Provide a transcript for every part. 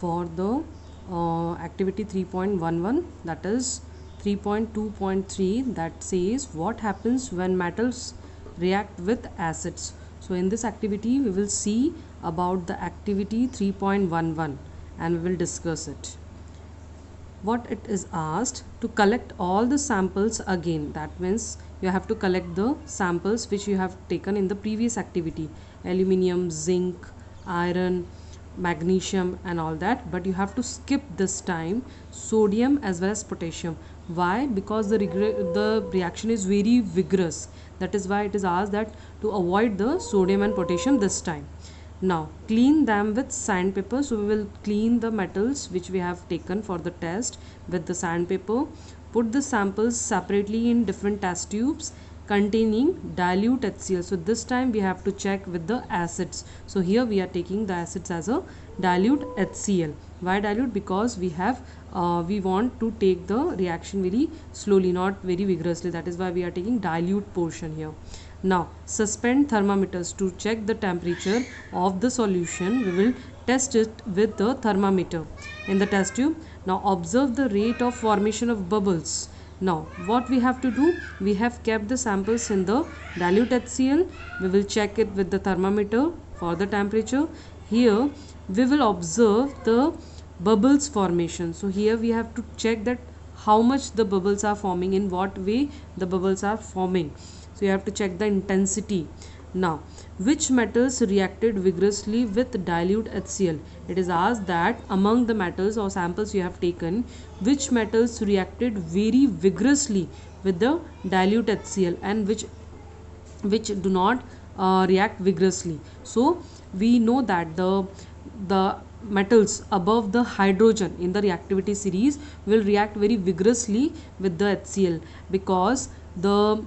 For the activity 3.11, that is 3.2.3, that says what happens when metals react with acids. So in this activity we will see about the activity 3.11 and we will discuss it. What it is asked to collect all the samples again, that means you have to collect the samples which you have taken in the previous activity, aluminium, zinc, iron, magnesium and all that, but you have to skip this time sodium as well as potassium. Why? Because the reaction is very vigorous, that is why it is asked that to avoid the sodium and potassium this time. Now clean them with sandpaper. So we will clean the metals which we have taken for the test with the sandpaper. Put the samples separately in different test tubes containing dilute HCl. So this time we have to check with the acids. So here we are taking the acids as a dilute HCl. Why dilute? Because we want to take the reaction very slowly, not very vigorously. That is why we are taking dilute portion here. Now suspend thermometers to check the temperature of the solution. We will test it with the thermometer in the test tube. Now observe the rate of formation of bubbles. Now what we have to do, we have kept the samples in the dilute HCl. We will check it with the thermometer for the temperature. Here we will observe the bubbles formation. So here we have to check that how much the bubbles are forming, in what way the bubbles are forming. So you have to check the intensity. Now which metals reacted vigorously with dilute HCl? It is asked that among the metals or samples you have taken, which metals reacted very vigorously with the dilute HCl and which do not react vigorously. So we know that the metals above the hydrogen in the reactivity series will react very vigorously with the HCl, because the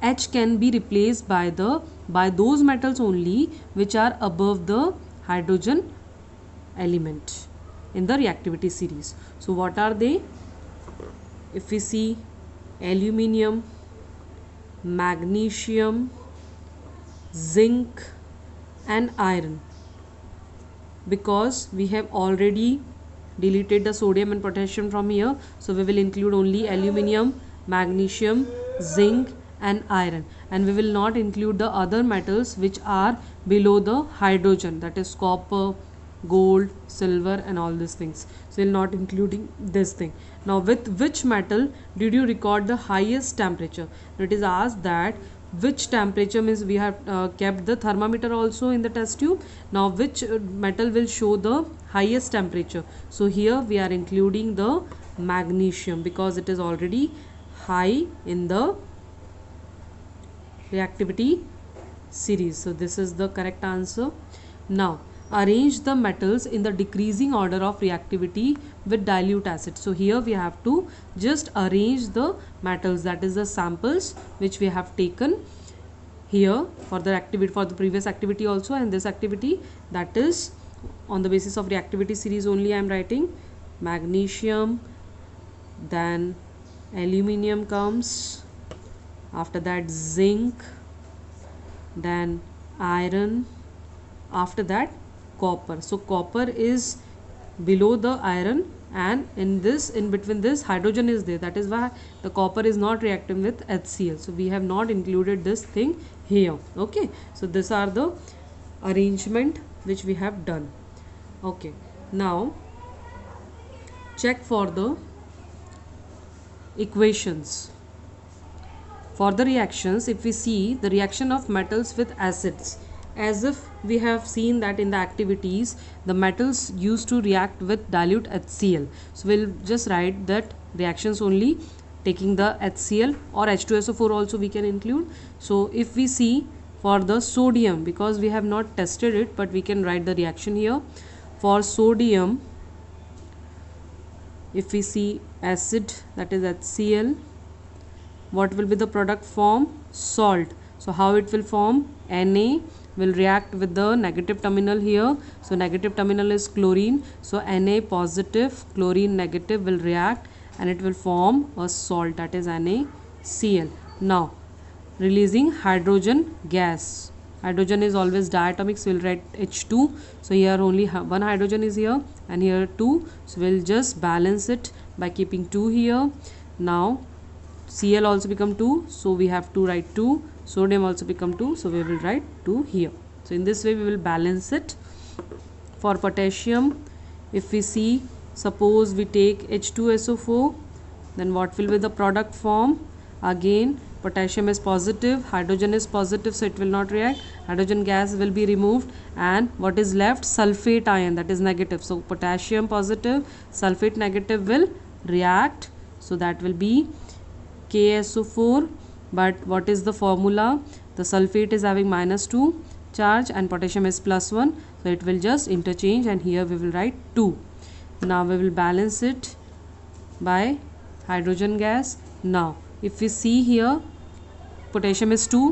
H can be replaced by those metals only which are above the hydrogen element in the reactivity series. So what are they? If we see aluminium, magnesium, zinc and iron, because we have already deleted the sodium and potassium from here, so we will include only aluminium, magnesium, zinc and iron, and we will not include the other metals which are below the hydrogen, that is copper, gold, silver and all these things. So we will not including this thing. Now with which metal did you record the highest temperature? It is asked that which temperature, means we have kept the thermometer also in the test tube. Now which metal will show the highest temperature? So here we are including the magnesium, because it is already high in the reactivity series. So this is the correct answer. Now arrange the metals in the decreasing order of reactivity with dilute acid. So here we have to just arrange the metals, that is the samples which we have taken here for the activity, for the previous activity also and this activity, that is on the basis of reactivity series only I am writing. Magnesium, then aluminium comes, after that zinc, then iron, after that copper. So copper is below the iron, and in between this hydrogen is there, that is why the copper is not reacting with HCl. So we have not included this thing here. Okay, so these are the arrangement which we have done. Okay, now check for the equations. For the reactions, if we see the reaction of metals with acids, as if we have seen that in the activities the metals used to react with dilute HCl. So we'll just write that reactions only taking the HCl, or H2SO4 also we can include. So if we see for the sodium, because we have not tested it, but we can write the reaction here. For sodium, if we see acid, that is HCl, what will be the product form? Salt. So how it will form? Na will react with the negative terminal here. So negative terminal is chlorine. So Na positive, chlorine negative will react and it will form a salt, that is NaCl. Now releasing hydrogen gas. hydrogen is always diatomic, so we'll write H2. So here only one hydrogen is here and here 2, so we'll just balance it by keeping 2 here. Now Cl also become 2, so we have to write 2. Sodium also become 2, so we will write 2 here. So in this way we will balance it. For potassium, if we see, suppose we take H2SO4, then what will be the product form? Again potassium is positive, hydrogen is positive, so it will not react. Hydrogen gas will be removed, and what is left? Sulfate ion, that is negative. So potassium positive, sulfate negative will react, so that will be KSO4. But what is the formula? The sulfate is having -2 charge and potassium is +1, so it will just interchange, and here we will write 2. Now we will balance it by hydrogen gas. Now if we see here, potassium is 2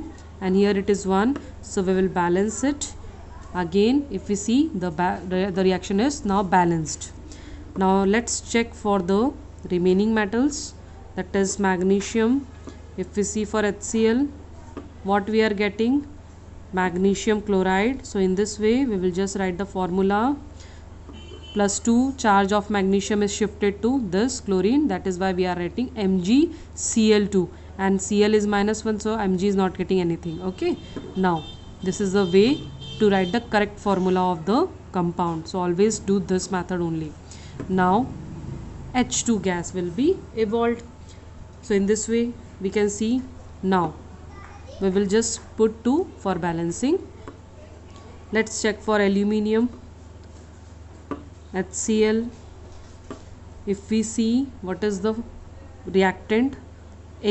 and here it is 1, so we will balance it. Again if we see, the reaction is now balanced. Now let's check for the remaining metals, that is magnesium. If we see for HCl, what we are getting? Magnesium chloride. So in this way we will just write the formula. +2 charge of magnesium is shifted to this chlorine, that is why we are writing MgCl2, and Cl is -1, so Mg is not getting anything. Okay, now this is the way to write the correct formula of the compound, so always do this method only. Now H2 gas will be evolved. So in this way we can see. Now we will just put 2 for balancing. Let's check for aluminium, HCl. If we see, what is the reactant?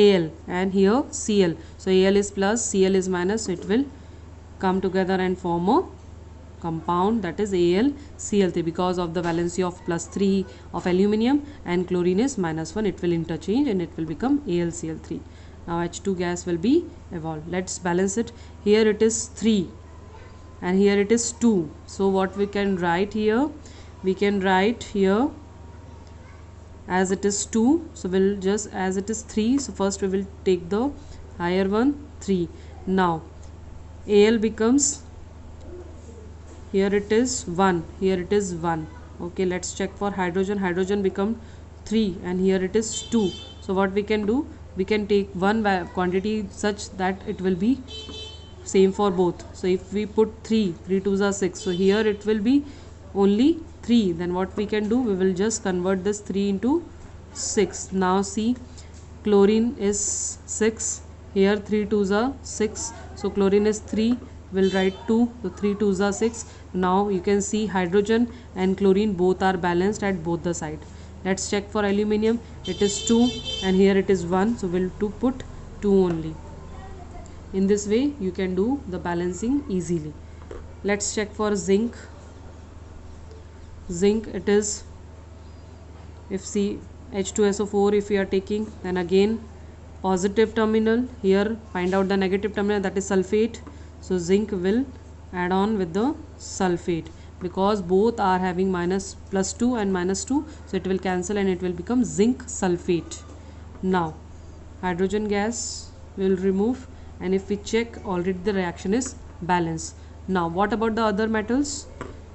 Al, and here Cl. So Al is plus, Cl is minus, so it will come together and form a compound, that is AlCl3. Because of the valency of +3 of aluminium and chlorine is -1, it will interchange and it will become AlCl3. Now H2 gas will be evolved. Let's balance it. Here it is 3 and here it is 2. So what we can write here? We can write here as it is 2. So we'll just, as it is 3, so first we will take the higher one, 3. Now Al becomes, here it is 1, here it is 1. Okay, let's check for hydrogen. Hydrogen become 3 and here it is 2. So what we can do? We can take one quantity such that it will be same for both. So if we put 3 2s are 6, so here it will be only 3. Then what we can do? We will just convert this 3 into 6. Now see, chlorine is 6, here 3 2s are 6, so chlorine is 3, we'll write 2, so 3 2s are 6. Now you can see hydrogen and chlorine both are balanced at both the side. Let's check for aluminium. It is 2 and here it is 1, so we'll put 2 only. In this way you can do the balancing easily. Let's check for zinc. Zinc, it is, if see H2SO4 if we are taking, then again positive terminal, here find out the negative terminal, that is sulfate. So zinc will add on with the sulfate, because both are having +2 and -2, so it will cancel and it will become zinc sulfate. Now hydrogen gas will remove, and if we check, already the reaction is balanced. Now what about the other metals?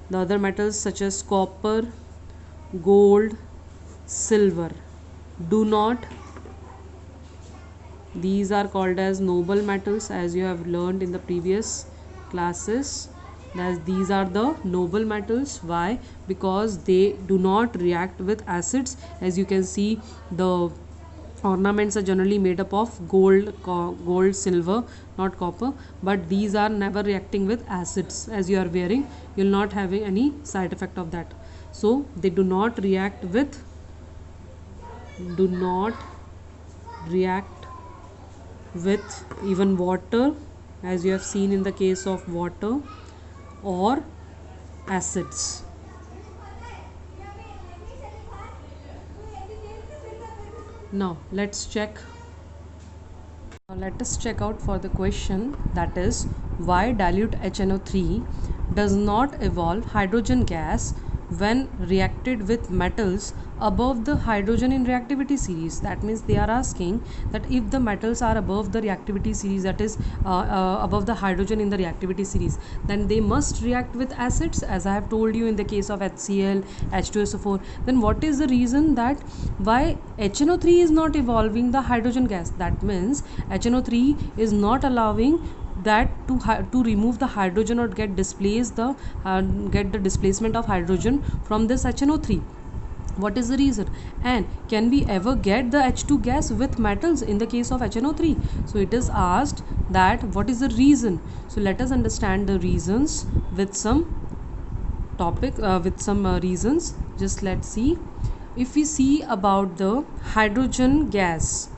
The other metals such as copper, gold, silver, do not, these are called as noble metals, as you have learned in the previous classes. As these are the noble metals. Why? Because they do not react with acids. As you can see, the ornaments are generally made up of gold, silver, not copper, but these are never reacting with acids. As you are wearing, you will not having any side effect of that. So they do not react with even water, as you have seen in the case of water, or acids. Now let's check. Now let us check out for the question, that is, why dilute HNO3 does not evolve hydrogen gas when reacted with metals above the hydrogen in reactivity series. That means they are asking that if the metals are above the reactivity series, that is above the hydrogen in the reactivity series, then they must react with acids, as I have told you in the case of HCl, H2SO4. Then what is the reason that why HNO3 is not evolving the hydrogen gas? That means HNO3 is not allowing that to remove the hydrogen or get the displacement of hydrogen from this HNO3. What is the reason? And can we ever get the H2 gas with metals in the case of HNO3? So it is asked that what is the reason. So let us understand the reasons with some reasons. Just let's see. If we see about the hydrogen gas,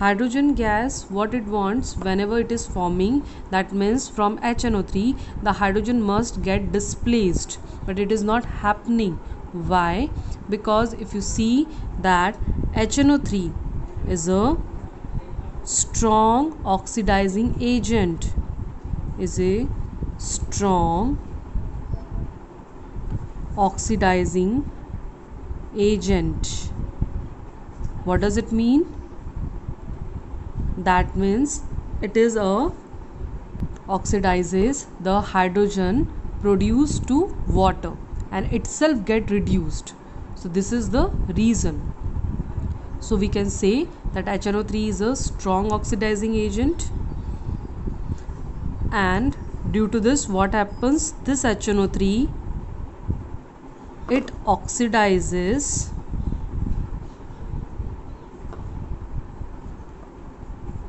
what it wants whenever it is forming, that means from HNO3 the hydrogen must get displaced, but it is not happening. Why? Because if you see that HNO3 is a strong oxidizing agent, What does it mean? That means it is oxidizes the hydrogen produced to water and itself get reduced. So this is the reason. So we can say that HNO3 is a strong oxidizing agent, and due to this what happens, this HNO3 it oxidizes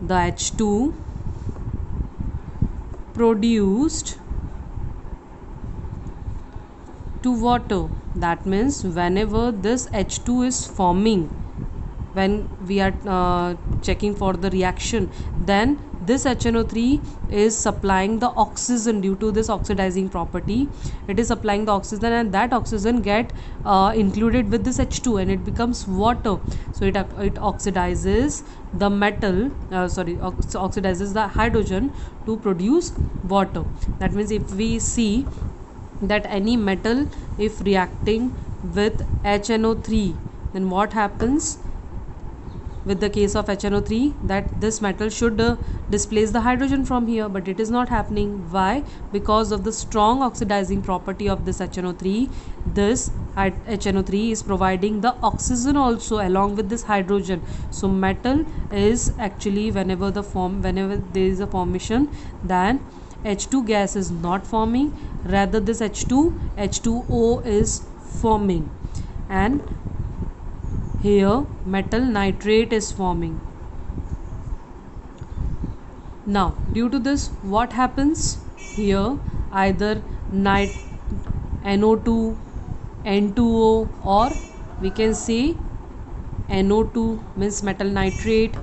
the H2 produced to water. That means whenever this H2 is forming, when we are checking for the reaction, then this HNO3 is supplying the oxygen. Due to this oxidizing property, it is supplying the oxygen, and that oxygen get included with this H2 and it becomes water. So it oxidizes the oxidizes the hydrogen to produce water. That means if we see that any metal, if reacting with HNO3, then what happens with the case of HNO3, that this metal should displace the hydrogen from here, but it is not happening. Why? Because of the strong oxidizing property of this HNO3. This HNO3 is providing the oxygen also along with this hydrogen. So metal is actually, whenever there is a formation, then H2 gas is not forming, rather this H2O is forming, and here metal nitrate is forming. Now due to this what happens here, either NO2, N2O, or we can say NO2 means metal nitrate,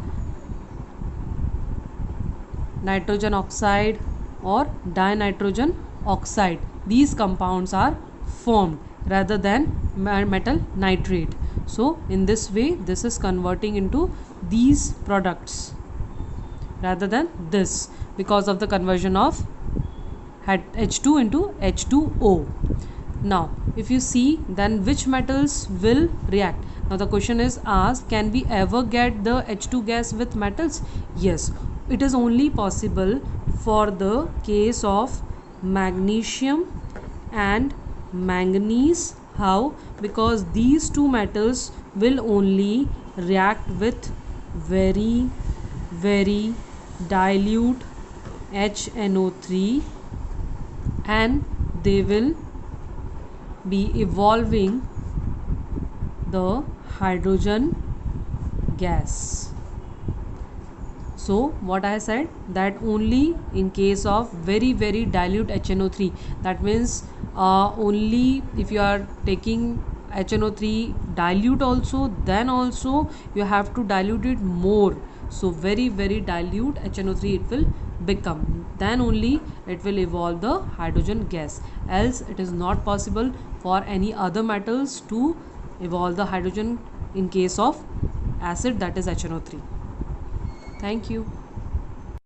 nitrogen oxide or dinitrogen oxide. These compounds are formed rather than metal nitrate. So in this way this is converting into these products rather than this, because of the conversion of H2 into H2O. Now if you see, then which metals will react? Now the question is asked, can we ever get the H2 gas with metals? Yes, it is only possible for the case of magnesium and manganese. How? Because these two metals will only react with very dilute HNO3, and they will be evolving the hydrogen gas. So what I said, that only in case of very dilute HNO3, that means only if you are taking HNO3 dilute also, then also you have to dilute it more. So very dilute HNO3 it will become, then only it will evolve the hydrogen gas. Else it is not possible for any other metals to evolve the hydrogen in case of acid, that is HNO3. Thank you.